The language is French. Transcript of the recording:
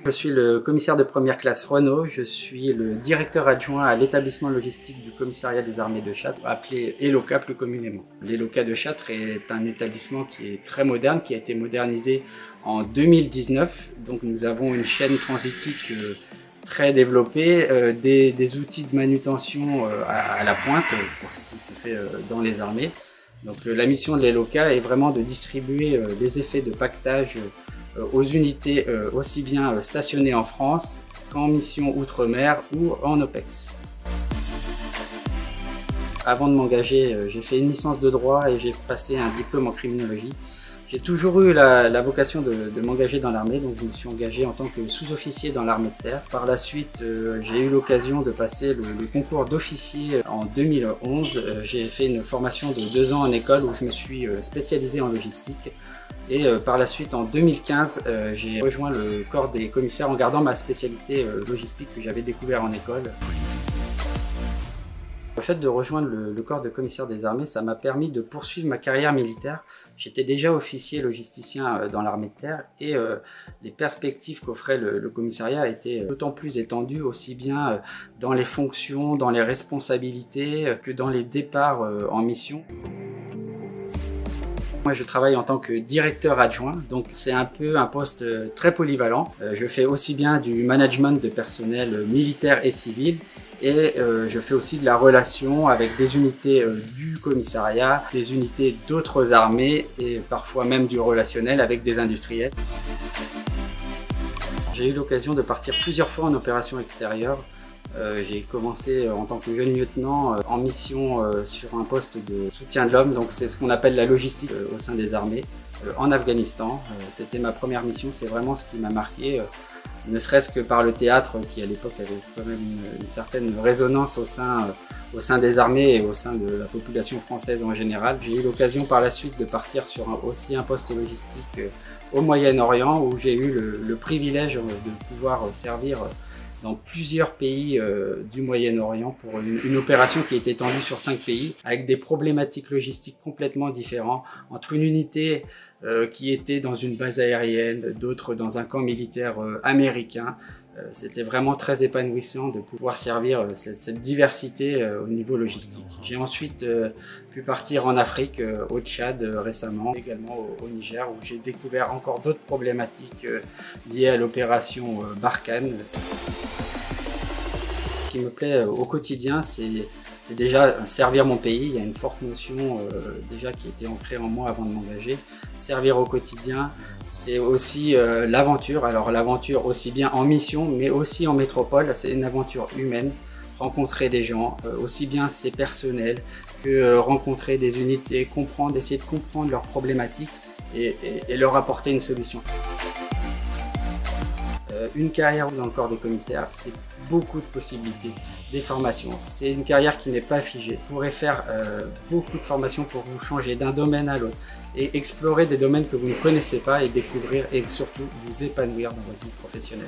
Je suis le commissaire de première classe Renault, je suis le directeur adjoint à l'établissement logistique du commissariat des armées de Châtres, appelé ELOCA plus communément. L'ELOCA de Châtres est un établissement qui est très moderne, qui a été modernisé en 2019. Donc nous avons une chaîne transitique très développée, des outils de manutention à la pointe pour ce qui se fait dans les armées. Donc la mission de l'ELOCA est vraiment de distribuer les effets de pactage aux unités aussi bien stationnées en France qu'en mission outre-mer ou en OPEX. Avant de m'engager, j'ai fait une licence de droit et j'ai passé un diplôme en criminologie. J'ai toujours eu la vocation de m'engager dans l'armée, donc je me suis engagé en tant que sous-officier dans l'armée de terre. Par la suite, j'ai eu l'occasion de passer le concours d'officier en 2011. J'ai fait une formation de 2 ans en école où je me suis spécialisé en logistique. Et par la suite, en 2015, j'ai rejoint le corps des commissaires en gardant ma spécialité logistique que j'avais découvert en école. Le fait de rejoindre le corps de commissaire des armées, ça m'a permis de poursuivre ma carrière militaire. J'étais déjà officier logisticien dans l'armée de terre et les perspectives qu'offrait le commissariat étaient d'autant plus étendues, aussi bien dans les fonctions, dans les responsabilités que dans les départs en mission. Moi, je travaille en tant que directeur adjoint, donc c'est un peu un poste très polyvalent. Je fais aussi bien du management de personnel militaire et civil et je fais aussi de la relation avec des unités du commissariat, des unités d'autres armées et parfois même du relationnel avec des industriels. J'ai eu l'occasion de partir plusieurs fois en opération extérieure. J'ai commencé en tant que jeune lieutenant en mission sur un poste de soutien de l'homme, donc c'est ce qu'on appelle la logistique au sein des armées, en Afghanistan. C'était ma première mission, c'est vraiment ce qui m'a marqué, ne serait-ce que par le théâtre qui à l'époque avait quand même une certaine résonance au sein des armées et au sein de la population française en général. J'ai eu l'occasion par la suite de partir sur aussi un poste logistique au Moyen-Orient où j'ai eu le privilège de pouvoir servir dans plusieurs pays du Moyen-Orient pour une opération qui est étendue sur 5 pays avec des problématiques logistiques complètement différentes entre une unité qui était dans une base aérienne, d'autres dans un camp militaire américain. C'était vraiment très épanouissant de pouvoir servir cette diversité au niveau logistique. J'ai ensuite pu partir en Afrique, au Tchad récemment, également au Niger où j'ai découvert encore d'autres problématiques liées à l'opération Barkhane. Ce qui me plaît au quotidien, c'est déjà servir mon pays. Il y a une forte notion déjà qui était ancrée en moi avant de m'engager. Servir au quotidien, c'est aussi l'aventure. Alors l'aventure aussi bien en mission, mais aussi en métropole. C'est une aventure humaine. Rencontrer des gens, aussi bien c'est personnel que rencontrer des unités, essayer de comprendre leurs problématiques et leur apporter une solution. Une carrière dans le corps des commissaires, c'est beaucoup de possibilités, des formations. C'est une carrière qui n'est pas figée. Vous pourrez faire beaucoup de formations pour vous changer d'un domaine à l'autre et explorer des domaines que vous ne connaissez pas et découvrir et surtout vous épanouir dans votre vie professionnelle.